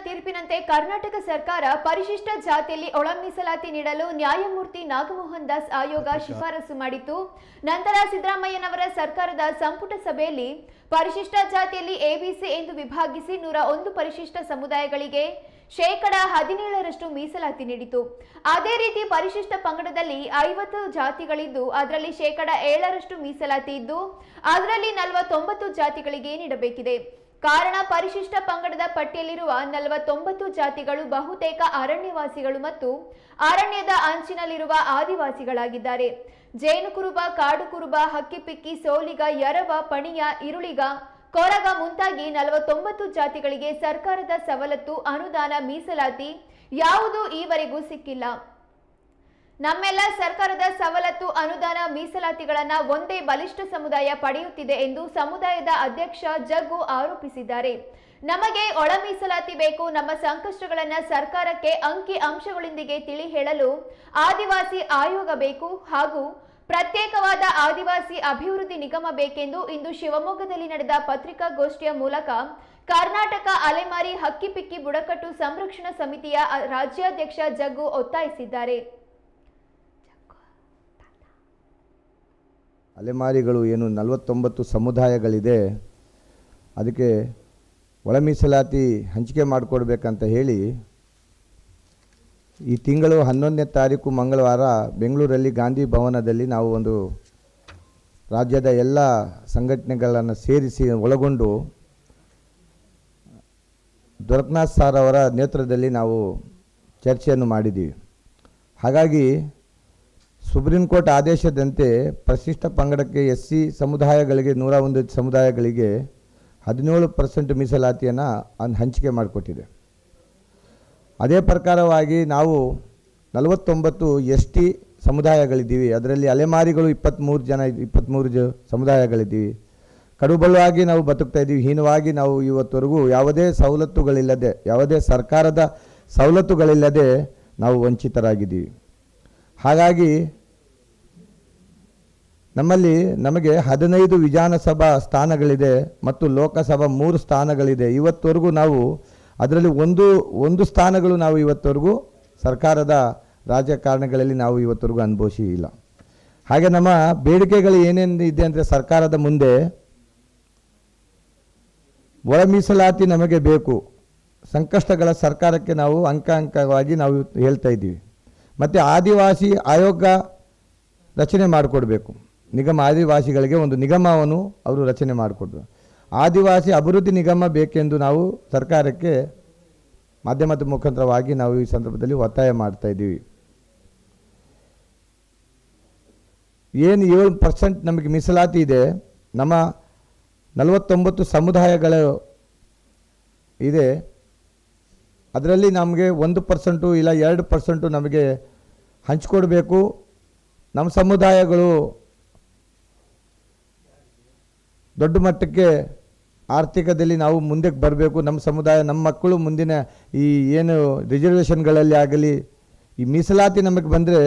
ತೀರ್ಪಿನಂತೆ ಕರ್ನಾಟಕ ಸರ್ಕಾರ ಪರಿಶಿಷ್ಟ ಜಾತಿಯಲ್ಲಿ ಒಳ ಮೀಸಲಾತಿ ನೀಡಲು ನ್ಯಾಯಮೂರ್ತಿ ನಾಗಮೋಹನ್ ದಾಸ್ ಆಯೋಗ ಶಿಫಾರಸು ಮಾಡಿತ್ತು. ನಂತರ ಸಿದ್ದರಾಮಯ್ಯನವರ ಸರ್ಕಾರದ ಸಂಪುಟ ಸಭೆಯಲ್ಲಿ ಪರಿಶಿಷ್ಟ ಜಾತಿಯಲ್ಲಿ ಎಬಿಸಿ ಎಂದು ವಿಭಾಗಿಸಿ 101 ಪರಿಶಿಷ್ಟ ಸಮುದಾಯಗಳಿಗೆ 17% ಮೀಸಲಾತಿ ನೀಡಿತು. ಅದೇ ರೀತಿ ಪರಿಶಿಷ್ಟ ಪಂಗಡದಲ್ಲಿ 50 ಜಾತಿಗಳಿದ್ದು ಅದರಲ್ಲಿ 7% ಮೀಸಲಾತಿ ಇದ್ದು ಅದರಲ್ಲಿ 49 ಜಾತಿಗಳಿಗೆ ನೀಡಬೇಕಿದೆ. ಕಾರಣ ಪರಿಶಿಷ್ಟ ಪಂಗಡದ ಪಟ್ಟಿಯಲ್ಲಿರುವ 49 ಜಾತಿಗಳು ಬಹುತೇಕ ಅರಣ್ಯವಾಸಿಗಳು ಮತ್ತು ಅರಣ್ಯದ ಅಂಚಿನಲ್ಲಿರುವ ಆದಿವಾಸಿಗಳಾಗಿದ್ದಾರೆ. ಜೇನು ಕುರುಬ, ಕಾಡು ಕುರುಬ, ಹಕ್ಕಿಪಿಕ್ಕಿ, ಸೋಲಿಗ, ಯರವ, ಪಣಿಯ, ಇರುಳಿಗ, ಕೊರಗ ಮುಂತಾಗಿ 49 ಜಾತಿಗಳಿಗೆ ಸರ್ಕಾರದ ಸವಲತ್ತು, ಅನುದಾನ, ಮೀಸಲಾತಿ ಯಾವುದೂ ಈವರೆಗೂ ಸಿಕ್ಕಿಲ್ಲ. ನಮ್ಮೆಲ್ಲ ಸರ್ಕಾರದ ಸವಲತ್ತು, ಅನುದಾನ, ಮೀಸಲಾತಿಗಳನ್ನ ಒಂದೇ ಬಲಿಷ್ಠ ಸಮುದಾಯ ಪಡೆಯುತ್ತಿದೆ ಎಂದು ಸಮುದಾಯದ ಅಧ್ಯಕ್ಷ ಜಗ್ಗು ಆರೋಪಿಸಿದ್ದಾರೆ. ನಮಗೆ ಒಳ ಮೀಸಲಾತಿ ಬೇಕು. ನಮ್ಮ ಸಂಕಷ್ಟಗಳನ್ನ ಸರ್ಕಾರಕ್ಕೆ ಅಂಕಿ ಅಂಶಗಳೊಂದಿಗೆ ತಿಳಿ ಹೇಳಲು ಆದಿವಾಸಿ ಆಯೋಗ ಬೇಕು ಹಾಗೂ ಪ್ರತ್ಯೇಕವಾದ ಆದಿವಾಸಿ ಅಭಿವೃದ್ಧಿ ನಿಗಮ ಬೇಕೆಂದು ಇಂದು ಶಿವಮೊಗ್ಗದಲ್ಲಿ ನಡೆದ ಪತ್ರಿಕಾಗೋಷ್ಠಿಯ ಮೂಲಕ ಕರ್ನಾಟಕ ಅಲೆಮಾರಿ ಹಕ್ಕಿಪಿಕ್ಕಿ ಬುಡಕಟ್ಟು ಸಂರಕ್ಷಣಾ ಸಮಿತಿಯ ರಾಜ್ಯಾಧ್ಯಕ್ಷ ಜಗ್ಗು ಒತ್ತಾಯಿಸಿದ್ದಾರೆ. ಅಲೆಮಾರಿಗಳು ಏನು 49 ಸಮುದಾಯಗಳಿದೆ, ಅದಕ್ಕೆ ಒಳ ಮೀಸಲಾತಿ ಹಂಚಿಕೆ ಮಾಡಿಕೊಡ್ಬೇಕಂತ ಹೇಳಿ ಈ ತಿಂಗಳು 11ನೇ ತಾರೀಕು ಮಂಗಳವಾರ ಬೆಂಗಳೂರಲ್ಲಿ ಗಾಂಧಿ ಭವನದಲ್ಲಿ ನಾವು ಒಂದು ರಾಜ್ಯದ ಎಲ್ಲ ಸಂಘಟನೆಗಳನ್ನು ಸೇರಿಸಿ ಒಳಗೊಂಡು ದ್ವಾರಕನಾಥ್ ಸರ್ ಅವರ ನೇತೃತ್ವದಲ್ಲಿ ನಾವು ಚರ್ಚೆಯನ್ನು ಮಾಡಿದ್ದೀವಿ. ಹಾಗಾಗಿ ಸುಪ್ರೀಂ ಕೋರ್ಟ್ ಆದೇಶದಂತೆ ಪರಿಶಿಷ್ಟ ಪಂಗಡಕ್ಕೆ SC ಸಮುದಾಯಗಳಿಗೆ 101 ಸಮುದಾಯಗಳಿಗೆ 17% ಮೀಸಲಾತಿಯನ್ನು ಹಂಚಿಕೆ ಮಾಡಿಕೊಟ್ಟಿದೆ. ಅದೇ ಪ್ರಕಾರವಾಗಿ ನಾವು 49 ST ಸಮುದಾಯಗಳಿದ್ದೀವಿ. ಅದರಲ್ಲಿ ಅಲೆಮಾರಿಗಳು 23 ಸಮುದಾಯಗಳಿದ್ದೀವಿ. ಕಡುಬಲವಾಗಿ ನಾವು ಬದುಕ್ತಾ ಇದ್ದೀವಿ. ಹೀನವಾಗಿ ನಾವು ಇವತ್ತವರೆಗೂ ಯಾವುದೇ ಸವಲತ್ತುಗಳಿಲ್ಲದೆ, ಯಾವುದೇ ಸರ್ಕಾರದ ಸವಲತ್ತುಗಳಿಲ್ಲದೆ ನಾವು ವಂಚಿತರಾಗಿದ್ದೀವಿ. ಹಾಗಾಗಿ ನಮಗೆ 15 ವಿಧಾನಸಭಾ ಸ್ಥಾನಗಳಿದೆ ಮತ್ತು ಲೋಕಸಭಾ 3 ಸ್ಥಾನಗಳಿದೆ. ಇವತ್ತವರೆಗೂ ನಾವು ಅದರಲ್ಲಿ ಒಂದು ಸ್ಥಾನಗಳು ನಾವು ಇವತ್ತವರೆಗೂ ಸರ್ಕಾರದ ರಾಜಕಾರಣಗಳಲ್ಲಿ ನಾವು ಇವತ್ತವರೆಗೂ ಅನುಭವಿಸಿ ಇಲ್ಲ. ಹಾಗೆ ನಮ್ಮ ಬೇಡಿಕೆಗಳು ಏನೇನು ಇದೆ ಅಂದರೆ ಸರ್ಕಾರದ ಮುಂದೆ ಒಳ ಮೀಸಲಾತಿ ನಮಗೆ ಬೇಕು. ಸಂಕಷ್ಟಗಳ ಸರ್ಕಾರಕ್ಕೆ ನಾವು ಅಂಕವಾಗಿ ನಾವು ಹೇಳ್ತಾ ಇದ್ದೀವಿ. ಮತ್ತು ಆದಿವಾಸಿ ಆಯೋಗ ರಚನೆ ಮಾಡಿಕೊಡ್ಬೇಕು. ನಿಗಮ, ಆದಿವಾಸಿಗಳಿಗೆ ಒಂದು ನಿಗಮವನ್ನು ಅವರು ರಚನೆ ಮಾಡಿಕೊಡ್ರು. ಆದಿವಾಸಿ ಅಭಿವೃದ್ಧಿ ನಿಗಮ ಬೇಕೆಂದು ನಾವು ಸರ್ಕಾರಕ್ಕೆ ಮಾಧ್ಯಮದ ಮುಖಾಂತರವಾಗಿ ನಾವು ಈ ಸಂದರ್ಭದಲ್ಲಿ ಒತ್ತಾಯ ಮಾಡ್ತಾ ಇದ್ದೀವಿ. ಏನು 7% ನಮಗೆ ಮೀಸಲಾತಿ ಇದೆ, ನಮ್ಮ 49 ಸಮುದಾಯಗಳು ಇದೆ, ಅದರಲ್ಲಿ ನಮಗೆ 1% ಇಲ್ಲ 2% ನಮಗೆ ಹಂಚಿಕೊಡ್ಬೇಕು. ನಮ್ಮ ಸಮುದಾಯಗಳು ದೊಡ್ಡ ಮಟ್ಟಕ್ಕೆ ಆರ್ಥಿಕದಲ್ಲಿ ನಾವು ಮುಂದಕ್ಕೆ ಬರಬೇಕು. ನಮ್ಮ ಸಮುದಾಯ, ನಮ್ಮ ಮಕ್ಕಳು ಮುಂದಿನ ಈ ಏನು ರಿಸರ್ವೇಷನ್ಗಳಲ್ಲಿ ಆಗಲಿ, ಈ ಮೀಸಲಾತಿ ನಮಗೆ ಬಂದರೆ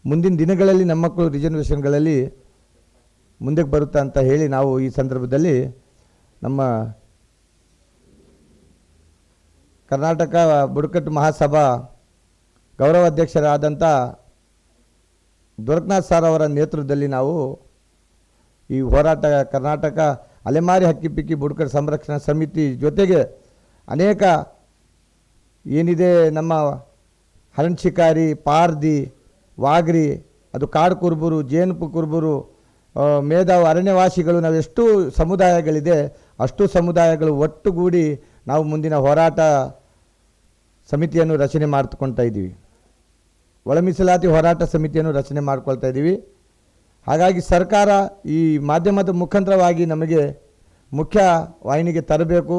ಮುಂದಿನ ದಿನಗಳಲ್ಲಿ ನಮ್ಮ ಮಕ್ಕಳು ರಿಸರ್ವೇಷನ್ಗಳಲ್ಲಿ ಮುಂದಕ್ಕೆ ಬರುತ್ತೆ ಅಂತ ಹೇಳಿ ನಾವು ಈ ಸಂದರ್ಭದಲ್ಲಿ ನಮ್ಮ ಕರ್ನಾಟಕ ಬುಡಕಟ್ಟು ಮಹಾಸಭಾ ಗೌರವಾಧ್ಯಕ್ಷರಾದಂಥ ದ್ವಾರಕನಾಥ್ ಸರ್ ಅವರ ನೇತೃತ್ವದಲ್ಲಿ ನಾವು ಈ ಹೋರಾಟ ಕರ್ನಾಟಕ ಅಲೆಮಾರಿ ಹಕ್ಕಿಪಿಕ್ಕಿ ಬುಡಕಟ್ಟು ಸಂರಕ್ಷಣಾ ಸಮಿತಿ ಜೊತೆಗೆ ಅನೇಕ ಏನಿದೆ ನಮ್ಮ ಹರಣ್ ಶಿಕಾರಿ, ಪಾರ್ದಿ, ವಾಗ್ರಿ, ಅದು ಕಾಡು ಕುರುಬರು, ಜೇನುಪು ಕುರುಬರು, ಮೇಧಾವ್, ಅರಣ್ಯವಾಸಿಗಳು, ನಾವು ಎಷ್ಟು ಸಮುದಾಯಗಳಿದೆ ಅಷ್ಟು ಸಮುದಾಯಗಳು ಒಟ್ಟುಗೂಡಿ ನಾವು ಮುಂದಿನ ಹೋರಾಟ ಸಮಿತಿಯನ್ನು ರಚನೆ ಮಾಡ್ಕೊಳ್ತಾ ಇದ್ದೀವಿ. ಒಳ ಮೀಸಲಾತಿ ಹೋರಾಟ ಸಮಿತಿಯನ್ನು ರಚನೆ ಮಾಡ್ಕೊಳ್ತಾ ಇದ್ದೀವಿ. ಹಾಗಾಗಿ ಸರ್ಕಾರ ಈ ಮಾಧ್ಯಮದ ಮುಖಾಂತರವಾಗಿ ನಮಗೆ ಮುಖ್ಯ ವಾಹಿನಿಗೆ ತರಬೇಕು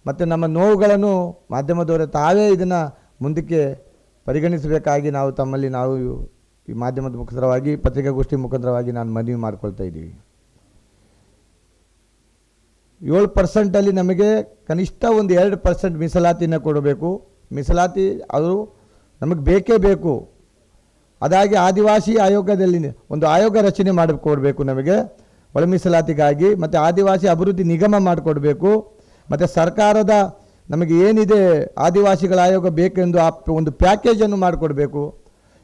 ಮತ್ತು ನಮ್ಮ ನೋವುಗಳನ್ನು ಮಾಧ್ಯಮದವರೇ ತಾವೇ ಇದನ್ನು ಮುಂದಕ್ಕೆ ಪರಿಗಣಿಸಬೇಕಾಗಿ ನಾವು ತಮ್ಮಲ್ಲಿ ನಾವು ಈ ಮಾಧ್ಯಮದ ಮುಖಾಂತರವಾಗಿ, ಪತ್ರಿಕಾಗೋಷ್ಠಿ ಮುಖಾಂತರವಾಗಿ ನಾನು ಮನವಿ ಮಾಡ್ಕೊಳ್ತಾ ಇದ್ದೀವಿ. 7% ನಮಗೆ ಕನಿಷ್ಠ ಒಂದು 2% ಮೀಸಲಾತಿನ ಕೊಡಬೇಕು. ಮೀಸಲಾತಿ ಅದು ನಮಗೆ ಬೇಕೇ ಬೇಕು. ಅದಾಗಿ ಆದಿವಾಸಿ ಆಯೋಗದಲ್ಲಿ ಒಂದು ಆಯೋಗ ರಚನೆ ಮಾಡಿಕೊಡ್ಬೇಕು ನಮಗೆ ಒಳ ಮೀಸಲಾತಿಗಾಗಿ. ಮತ್ತು ಆದಿವಾಸಿ ಅಭಿವೃದ್ಧಿ ನಿಗಮ ಮಾಡಿಕೊಡ್ಬೇಕು. ಮತ್ತು ಸರ್ಕಾರದ ನಮಗೆ ಏನಿದೆ ಆದಿವಾಸಿಗಳ ಆಯೋಗ ಬೇಕೆಂದು ಆ ಒಂದು ಪ್ಯಾಕೇಜನ್ನು ಮಾಡಿಕೊಡ್ಬೇಕು.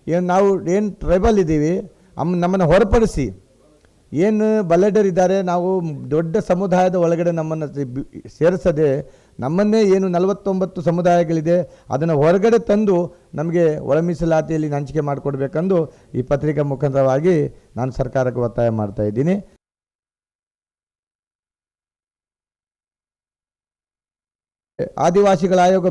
ಏನು ನಾವು ಏನು ಟ್ರೈಬಲ್ ಇದ್ದೀವಿ ನಮ್ಮನ್ನು ಹೊರಪಡಿಸಿ, ಏನು ಬಲ್ಲೆಡರ್ ಇದ್ದಾರೆ, ನಾವು ದೊಡ್ಡ ಸಮುದಾಯದ ಒಳಗಡೆ ನಮ್ಮನ್ನು ಸೇರಿಸದೆ ನಮ್ಮನ್ನೇ ಏನು 49 ಸಮುದಾಯಗಳಿದೆ ಅದನ್ನು ಹೊರಗಡೆ ತಂದು ನಮಗೆ ಒಳ ಮೀಸಲಾತಿಯಲ್ಲಿ ಹಂಚಿಕೆ ಮಾಡಿಕೊಡ್ಬೇಕೆಂದು ಈ ಪತ್ರಿಕಾ ಮುಖಾಂತರವಾಗಿ ನಾನು ಸರ್ಕಾರಕ್ಕೆ ಒತ್ತಾಯ ಮಾಡ್ತಾ ಇದ್ದೀನಿ. ಆದಿವಾಸಿಗಳ ಆಯೋಗ